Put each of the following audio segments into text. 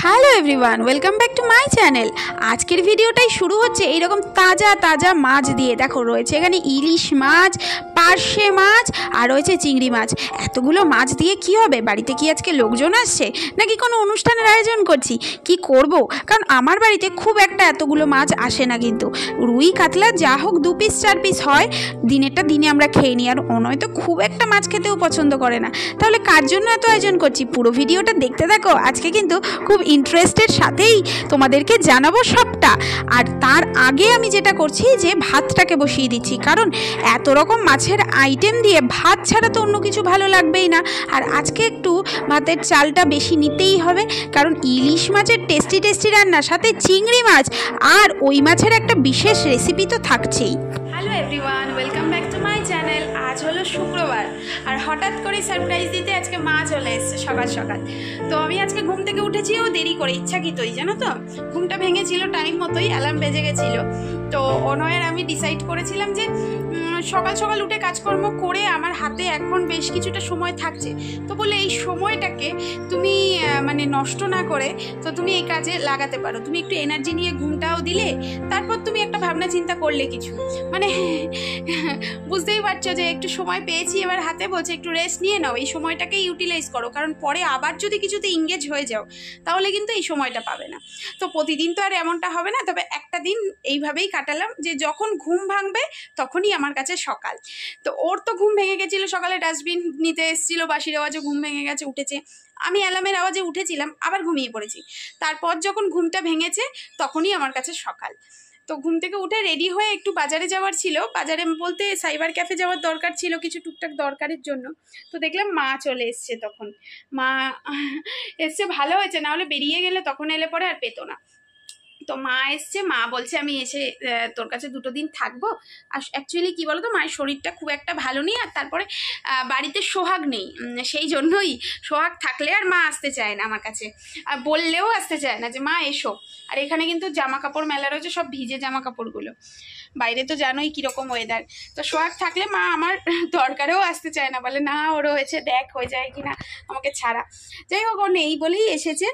Hello everyone, welcome back to my channel. আজকের ভিডিওটাই শুরু হচ্ছে এইরকম তাজা তাজা মাছ দিয়ে। দেখো রয়েছে এখানে ইলিশ মাছ, পার্শে মাছ আর রয়েছে চিংড়ি মাছ। এতগুলো মাছ দিয়ে কি হবে? বাড়িতে কি আজকে লোকজন আসছে নাকি কোনো অনুষ্ঠানের আয়োজন করছি? কি করব, কারণ আমার বাড়িতে খুব একটা এতগুলো মাছ আসে না, কিন্তু রুই কাতলা যা হোক 2 পিস 4 পিস হয়, দিনেরটা দিনে আমরা খেয়ে নিই। আর অনয় তো খুব একটা মাছ খেতেও পছন্দ করে না। তাহলে কার জন্য এত আয়োজন করছি? পুরো ভিডিওটা দেখতে থাকো। আজকে কিন্তু খুব ইন্টারেস্টের সাথেই তোমাদেরকে জানাবো সবটা। আর তার আগে আমি যেটা করছি যে ভাতটাকে বসিয়ে দিচ্ছি, কারণ এত রকম মাছের আইটেম দিয়ে ভাত ছাড়া তো অন্য কিছু ভালো লাগবেই না। আর আজকে একটু ভাতের চালটা বেশি নিতেই হবে, কারণ ইলিশ মাছের টেস্টি টেস্টি রান্নার সাথে চিংড়ি মাছ আর ওই মাছের একটা বিশেষ রেসিপি তো থাকছেই। Hello everyone, welcome back to my channel. আজ হলো শুক্রবার, আর হঠাৎ করে সারপ্রাইজ দিতে আজকে মা চলে এসছে সকাল সকাল। তো আমি আজকে ঘুম থেকে উঠেছিও দেরি করে, ইচ্ছাকৃতই, জানো তো। ঘুমটা ভেঙেছিল টাইম মতোই, অ্যালার্ম বেজে গেছিল। তো অনয়ের আমি ডিসাইড করেছিলাম যে সকাল সকাল উঠে কাজকর্ম করে আমার হাতে এখন বেশ কিছুটা সময় থাকছে, তো বলে এই সময়টাকে তুমি মানে নষ্ট না করে তো তুমি এই কাজে লাগাতে পারো। তুমি একটু এনার্জি নিয়ে ঘুমটাও দিলে, তারপর তুমি একটা ভাবনা চিন্তা করলে কিছু, মানে বুঝতেই পারছো যে একটু সময় পেয়েছি এবার হাতে, বলছে একটু রেস্ট নিয়ে নাও, এই সময়টাকে ইউটিলাইজ করো, কারণ পরে আবার যদি কিছুতে ইংগেজ হয়ে যাও তাহলে কিন্তু এই সময়টা পাবে না। তো প্রতিদিন তো আর এমনটা হবে না, তবে একটা দিন এইভাবেই কাটালাম যে যখন ঘুম ভাঙবে তখনই আমার কাছে সকাল। তো ওর তো ঘুম ভেঙে গেছিলো, সকালে ডাস্টবিন নিতে এসেছিলো, বাঁশির আওয়াজে ঘুম ভেঙে গেছে, উঠেছে। আমি অ্যালার্মের আওয়াজে উঠেছিলাম, আবার ঘুমিয়ে পড়েছি। তারপর যখন ঘুমটা ভেঙেছে তখনই আমার কাছে সকাল। তো ঘুম থেকে উঠে রেডি হয়ে একটু বাজারে যাওয়ার ছিল, বাজারে বলতে সাইবার ক্যাফে যাওয়ার দরকার ছিল কিছু টুকটাক দরকারের জন্য। তো দেখলাম মা চলে এসছে, তখন মা এসছে, ভালো হয়েছে, না হলে বেরিয়ে গেলে তখন এলে পরে আর পেতো না। তো মা এসছে, মা বলছে আমি এসে তোর কাছে 2 দিন থাকবো। আর অ্যাকচুয়ালি কী বলো তো, মায়ের শরীরটা খুব একটা ভালো নেই, আর তারপরে বাড়িতে সোহাগ নেই, সেই জন্যই। সোহাগ থাকলে আর মা আসতে চায় না আমার কাছে, আর বললেও আসতে চায় না যে মা এসো। আর এখানে কিন্তু জামা কাপড় মেলা রয়েছে, সব ভিজে জামা কাপড়গুলো, বাইরে তো জানোই কীরকম ওয়েদার। তো সোহাগ থাকলে মা আমার দরকারেও আসতে চায় না, বলে না ও রয়েছে, দেখ হয়ে যায় কিনা আমাকে ছাড়া। যাই হোক, ও নেই বলেই এসেছে।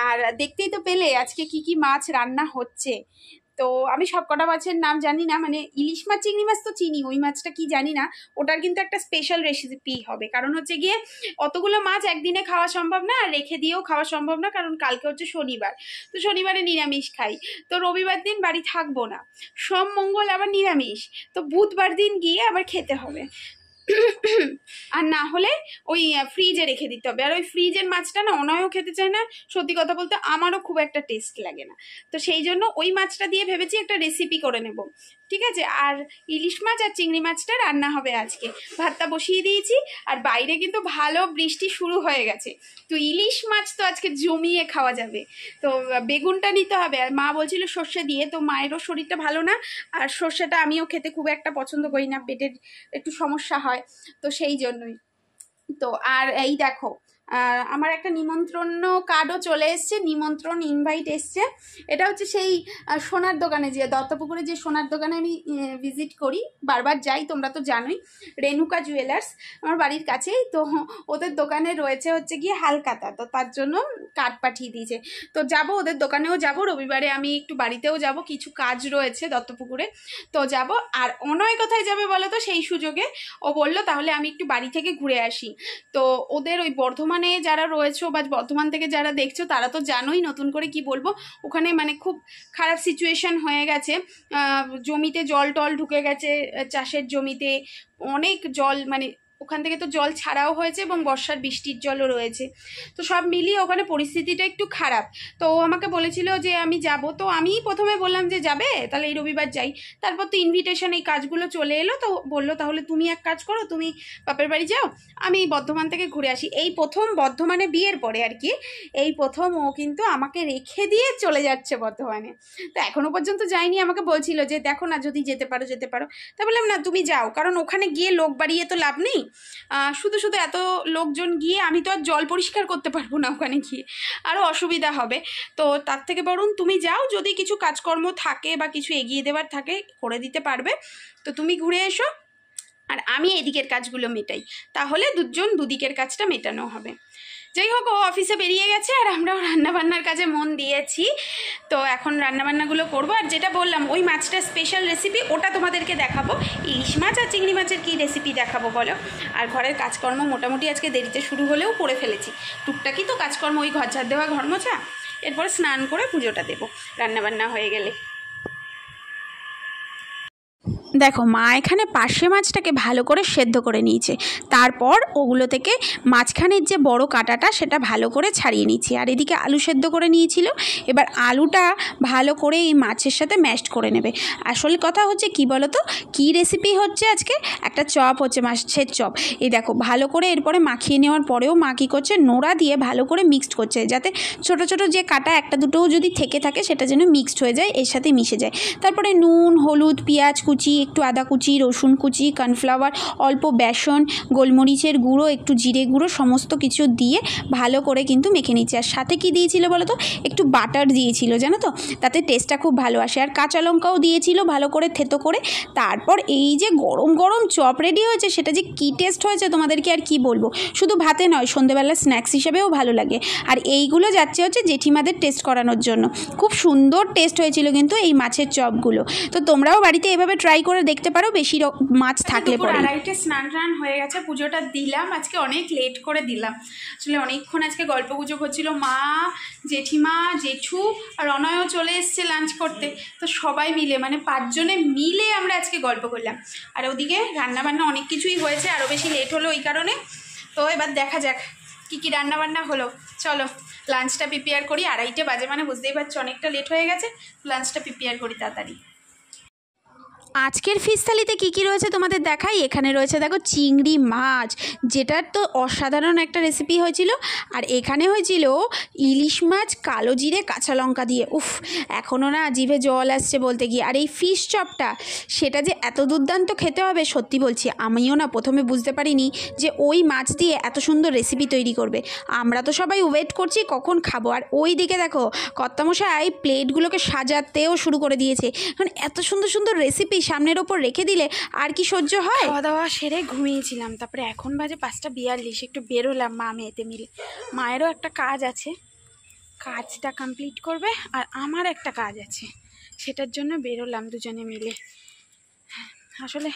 আর দেখতেই তো পেলে আজকে কি কি মাছ রান্না হচ্ছে। তো আমি সব কটা মাছের নাম জানি না, মানে ইলিশ মাছ চিংড়ি মাছ তো চিনি, ওই মাছটা কি জানি না। ওটার কিন্তু একটা স্পেশাল রেসিপি হবে, কারণ হচ্ছে গিয়ে অতগুলো মাছ একদিনে খাওয়া সম্ভব না, আর রেখে দিয়েও খাওয়া সম্ভব না, কারণ কালকে হচ্ছে শনিবার। তো শনিবারে নিরামিষ খাই, তো রবিবার দিন বাড়ি থাকবো না, সোম মঙ্গল আবার নিরামিষ, তো বুধবার দিন গিয়ে আবার খেতে হবে। আর না হলে ওই ফ্রিজে রেখে দিতে হবে। আর ওই ফ্রিজের মাছটা না অনয়ও খেতে চায় না, সত্যি কথা বলতে আমারও খুব একটা টেস্ট লাগে না। তো সেই জন্য ওই মাছটা দিয়ে ভেবেছি একটা রেসিপি করে নেব, ঠিক আছে। আর ইলিশ মাছ আর চিংড়ি মাছটা রান্না হবে আজকে। ভাতটা বসিয়ে দিয়েছি, আর বাইরে কিন্তু ভালো বৃষ্টি শুরু হয়ে গেছে। তো ইলিশ মাছ তো আজকে জমিয়ে খাওয়া যাবে। তো বেগুনটা নিতে হবে, আর মা বলছিল সর্ষে দিয়ে, তো মায়েরও শরীরটা ভালো না, আর সর্ষেটা আমিও খেতে খুব একটা পছন্দ করি না, পেটের একটু সমস্যা হয়, তো সেই জন্যই। তো আর এই দেখো আমার একটা নিমন্ত্রণ কার্ডও চলে এসছে, নিমন্ত্রণ ইনভাইট এসছে। এটা হচ্ছে সেই সোনার দোকানে, যে দত্তপুকুরে যে সোনার দোকানে আমি ভিজিট করি, বারবার যাই, তোমরা তো জানোই, রেণুকা জুয়েলার্স আমার বাড়ির কাছেই। তো ওদের দোকানে রয়েছে হচ্ছে গিয়ে হালকাতা, তো তার জন্য কার্ড পাঠিয়ে দিয়েছে। তো যাব, ওদের দোকানেও যাব, রবিবারে আমি একটু বাড়িতেও যাব, কিছু কাজ রয়েছে দত্তপুকুরে, তো যাব। আর অনয় কোথায় যাবে বলো তো? সেই সুযোগে ও বললো তাহলে আমি একটু বাড়ি থেকে ঘুরে আসি। তো ওদের ওই বর্ধমানে যারা রয়েছে বা বর্ধমান থেকে যারা দেখছো তারা তো জানোই, নতুন করে কি বলবো, ওখানে মানে খুব খারাপ সিচুয়েশন হয়ে গেছে। জমিতে জল টল ঢুকে গেছে, চাষের জমিতে অনেক জল, মানে ওখান থেকে তো জল ছাড়াও হয়েছে এবং বর্ষার বৃষ্টির জলও রয়েছে। তো সব মিলিয়ে ওখানে পরিস্থিতিটা একটু খারাপ। তো ও আমাকে বলেছিল যে আমি যাব, তো আমি প্রথমে বললাম যে যাবে, তাহলে এই রবিবার যাই। তারপর তো ইনভিটেশন এই কাজগুলো চলে এলো, তো বললো তাহলে তুমি এক কাজ করো, তুমি বাপের বাড়ি যাও, আমি বর্ধমান থেকে ঘুরে আসি। এই প্রথম বর্ধমানে, বিয়ের পরে আর কি, এই প্রথম ও কিন্তু আমাকে রেখে দিয়ে চলে যাচ্ছে বর্ধমানে। তো এখনো পর্যন্ত যায়নি, আমাকে বলছিল যে দেখো না যদি যেতে পারো যেতে পারো। তা বললাম না তুমি যাও, কারণ ওখানে গিয়ে লোক বাড়িয়ে তো লাভ নেই, শুধু শুধু এত লোকজন গিয়ে আমি তো আর জল পরিষ্কার করতে পারবো না, ওখানে গিয়ে আরও অসুবিধা হবে। তো তার থেকে বরং তুমি যাও, যদি কিছু কাজকর্ম থাকে বা কিছু এগিয়ে দেওয়ার থাকে করে দিতে পারবে, তো তুমি ঘুরে এসো, আর আমি এদিকের কাজগুলো মেটাই, তাহলে দুজন দুদিকের কাজটা মেটানো হবে। যাই হোক, ও অফিসে বেরিয়ে গেছে আর আমরাও রান্নাবান্নার কাজে মন দিয়েছি। তো এখন রান্নাবান্নাগুলো করবো। আর যেটা বললাম ওই মাছটার স্পেশাল রেসিপি, ওটা তোমাদেরকে দেখাবো। ইলিশ মাছ আর চিংড়ি মাছের কী রেসিপি দেখাবো বলো। আর ঘরের কাজকর্ম মোটামুটি আজকে দেরিতে শুরু হলেও করে ফেলেছি। টুকটাকি তো কাজকর্ম, ওই ঘর ঝাড় দেওয়া, ঘর মোছা, এরপর স্নান করে পুজোটা দেবো রান্নাবান্না হয়ে গেলে। দেখো মা এখানে পার্শে মাছটাকে ভালো করে সেদ্ধ করে নিয়েছে, তারপর ওগুলো থেকে মাঝখানের যে বড় কাঁটাটা সেটা ভালো করে ছাড়িয়ে নিয়েছি। আর এদিকে আলু সেদ্ধ করে নিয়েছিল, এবার আলুটা ভালো করে এই মাছের সাথে ম্যাশড করে নেবে। আসল কথা হচ্ছে কি বলো তো, কী রেসিপি হচ্ছে আজকে, একটা চপ হচ্ছে, মাছের চপ। এই দেখো ভালো করে এরপরে মাখিয়ে নেওয়ার পরেও মা কী করছে, নোড়া দিয়ে ভালো করে মিক্সড করছে, যাতে ছোট ছোট যে কাঁটা একটা দুটোও যদি থেকে থাকে সেটা যেন মিক্সড হয়ে যায়, এর সাথে মিশে যায়। তারপরে নুন, হলুদ, পেঁয়াজ কুচি, একটু আদা কুচি, রসুন কুচি, কর্নফ্লাওয়ার, অল্প বেসন, গোলমরিচের গুঁড়ো, একটু জিরে গুঁড়ো, সমস্ত কিছু দিয়ে ভালো করে কিন্তু মেখে নিচ্ছে। আর সাথে কি দিয়েছিল বলো তো, একটু বাটার দিয়েছিল জানো তো, তাতে টেস্টটা খুব ভালো আসে। আর কাঁচা লঙ্কাও দিয়েছিল ভালো করে থেতো করে। তারপর এই যে গরম গরম চপ রেডি হয়েছে, সেটা যে কী টেস্ট হয়েছে তোমাদেরকে আর কি বলবো। শুধু ভাতে নয়, সন্ধ্যেবেলা স্ন্যাক্স হিসেবেও ভালো লাগে। আর এইগুলো যাচ্ছে হচ্ছে জেঠিমাদের টেস্ট করানোর জন্য। খুব সুন্দর টেস্ট হয়েছিল কিন্তু এই মাছের চপগুলো। তো তোমরাও বাড়িতে এভাবে ট্রাই করে দেখতে পারো, বেশি মাছ থাকলে পরে। আড়াইটে স্নান টান হয়ে গেছে, পুজোটা দিলাম। আজকে অনেক লেট করে দিলাম, আসলে অনেকক্ষণ আজকে গল্প গুজব হচ্ছিল। মা, জেঠিমা, জেঠু আর অনয়ও চলে এসছে লাঞ্চ করতে। তো সবাই মিলে, মানে 5 জনে মিলে আমরা আজকে গল্প করলাম। আর ওদিকে রান্নাবান্না অনেক কিছুই হয়েছে, আরও বেশি লেট হলো ওই কারণে। তো এবার দেখা যাক কী কী রান্নাবান্না হলো। চলো লাঞ্চটা প্রিপেয়ার করি। 2:30 বাজে, মানে বুঝতেই পারছো অনেকটা লেট হয়ে গেছে। লাঞ্চটা প্রিপেয়ার করি তাড়াতাড়ি। আজকের ফিশ থালিতে কী কী রয়েছে তোমাদের দেখাই। এখানে রয়েছে দেখো চিংড়ি মাছ, যেটার তো অসাধারণ একটা রেসিপি হয়েছিল। আর এখানে হয়েছিল ইলিশ মাছ কালো জিরে কাঁচা লঙ্কা দিয়ে। উফ, এখনও না জিভে জল আসছে বলতে গিয়ে। আর এই ফিশ চপটা, সেটা যে এত দুর্দান্ত খেতে হবে সত্যি বলছি, আমিও না প্রথমে বুঝতে পারিনি যে ওই মাছ দিয়ে এত সুন্দর রেসিপি তৈরি করবে। আমরা তো সবাই ওয়েট করছি কখন খাবো। আর ওই দিকে দেখো কর্তামশাই প্লেটগুলোকে সাজাতেও শুরু করে দিয়েছে, কারণ এত সুন্দর সুন্দর রেসিপি সামনের ওপর রেখে দিলে আর কি সহ্য হয়। খাওয়া দাওয়া সেরে ঘুমিয়েছিলাম, তারপরে এখন বাজে 5:42, একটু বেরোলাম মা মেয়েতে মিলে। মায়েরও একটা কাজ আছে, কাজটা কমপ্লিট করবে, আর আমার একটা কাজ আছে, সেটার জন্য বেরোলাম দুজনে মিলে। আসলে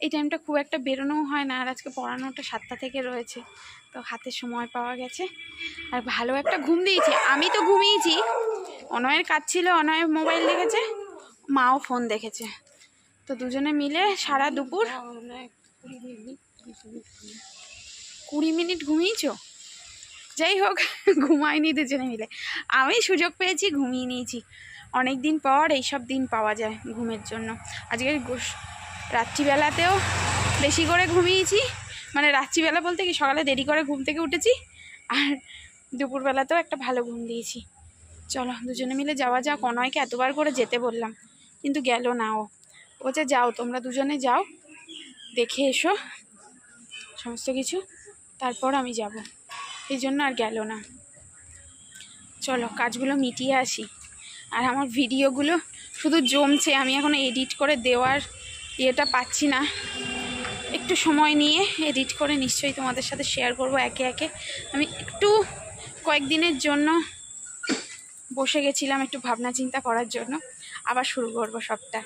এই টাইমটা খুব একটা বেরোনোও হয় না। আর আজকে পড়ানোটা 7টা থেকে রয়েছে, তো হাতে সময় পাওয়া গেছে। আর ভালো একটা ঘুম দিয়েছে, আমি তো ঘুমিয়েছি। অনয়ের কাজ ছিল, অনয় মোবাইল দেখেছে, মাও ফোন দেখেছে। তো দুজনে মিলে সারা দুপুর 20 মিনিট ঘুমিয়েছ। যাই হোক, ঘুমাইনি দুজনে মিলে, আমি সুযোগ পেয়েছি ঘুমিয়ে নিয়েছি। অনেক দিন পর এইসব দিন পাওয়া যায় ঘুমের জন্য। আজকে রাত্রিবেলাতেও বেশি করে ঘুমিয়েছি, মানে রাত্রিবেলা বলতে কি, সকালে দেরি করে ঘুম থেকে উঠেছি, আর দুপুরবেলাতেও একটা ভালো ঘুম দিয়েছি। চলো দুজনে মিলে যাওয়া যাক। অনয়কে এতবার করে যেতে বললাম, কিন্তু গেল না। ও বলছে যাও তোমরা দুজনে যাও, দেখে এসো সমস্ত কিছু, তারপর আমি যাব। এই জন্য আর গেল না। চলো কাজগুলো মিটিয়ে আসি। আর আমার ভিডিওগুলো শুধু জমছে, আমি এখনও এডিট করে দেওয়ার ইয়েটা পাচ্ছি না। একটু সময় নিয়ে এডিট করে নিশ্চয়ই তোমাদের সাথে শেয়ার করব একে একে। আমি একটু কয়েকদিনের জন্য বসে গেছিলাম একটু ভাবনা চিন্তা করার জন্য, আবার শুরু করব সবটা।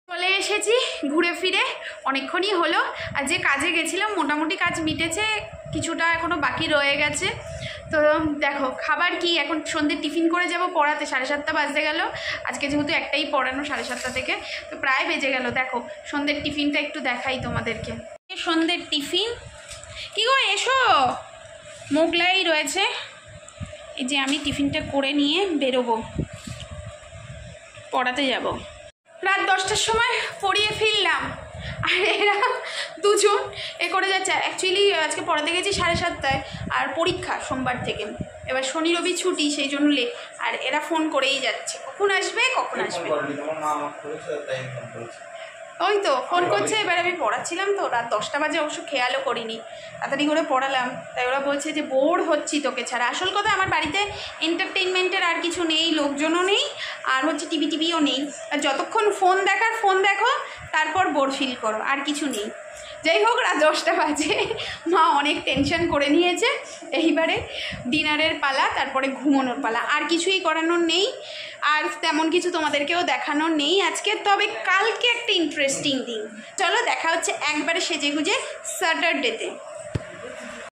চলে এসেছি ঘুরে ফিরে, অনেকক্ষণই হলো। আর যে কাজে গেছিলাম মোটামুটি কাজ মিটেছে, কিছুটা এখনও বাকি রয়ে গেছে। তো দেখো খাবার কি, এখন সন্ধ্যে টিফিন করে যাব পড়াতে। 7:30 বাজতে গেল, আজকে যেহেতু একটাই পড়ানো 7:30 থেকে, তো প্রায় বেজে গেল। দেখো সন্ধ্যের টিফিনটা একটু দেখাই তোমাদেরকে। সন্ধ্যের টিফিন কি গো, এসো, মোগলাই রয়েছে। এই যে আমি টিফিনটা করে নিয়ে বেরোবো, পড়াতে যাব। রাত 10টার সময় পড়িয়ে ফিরলাম, আর এরা দুজন এ করে যাচ্ছে। অ্যাকচুয়ালি আজকে পড়াতে গেছি 7:30টায়, আর পরীক্ষা সোমবার থেকে, এবার শনি রবি ছুটি, সেই জন্য লেট। আর এরা ফোন করেই যাচ্ছে, কখন আসবে কখন আসবে। ওই তো ফোন করছে। এবার আমি পড়াচ্ছিলাম তো, রাত 10টা বাজে, অবশ্য খেয়ালও করিনি, তাড়াতাড়ি করে পড়ালাম। তাই ওরা বলছে যে বোর হচ্ছি তোকে ছাড়া। আসল কথা আমার বাড়িতে এন্টারটেনমেন্টের আর কিছু নেই, লোকজনও নেই, আর হচ্ছে টিভিও নেই। আর যতক্ষণ ফোন দেখার ফোন দেখো, তারপর বোর ফিল করো, আর কিছু নেই। যাই হোক, রাত 10টা বাজে, মা অনেক টেনশন করে নিয়েছে। এইবারে ডিনারের পালা, তারপরে ঘুমানোর পালা, আর কিছুই করানোর নেই, আর তেমন কিছু তোমাদেরকেও দেখানোর নেই আজকে। তবে কালকে একটা ইন্টারেস্টিং দিন, চলো দেখা হচ্ছে একবারে সেজেগুজে স্যাটারডেতে।